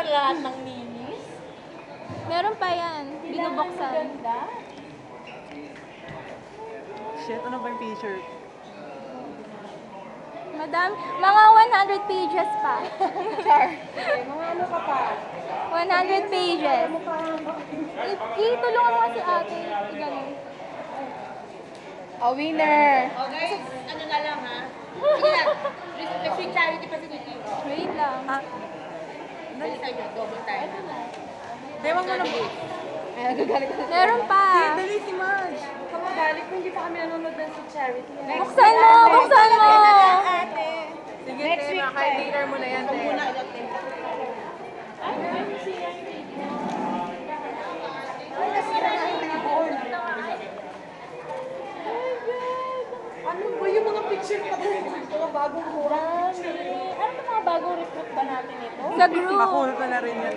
pa lahat ng minis. Meron pa yan. Binubuksan. Shit, ano ba yung picture? Madam, mga 100 pages pa. Char. Mga ano ka pa? 100 pages. Itulungan mo si ate. Ganun. A winner. Oh guys, ano na lang ha? Sige na. Free charity pa si Titi. Wait lang. Dali tayo, double time. Dewa mo na. Ay, nagagalit ko. Meron pa. Dali si Madge. Kamagalit ko, hindi pa kami nanonood ng si charity. Buksan mo! Buksan mo! Sige, Next te, week, maka-dinner mo na yan, te. Muna agad din. Ano ba yung mga picture pa mga bagong kurang? Ano ba mga bagong recruit ba natin ito? Sa group. Makuha ko na rin yan.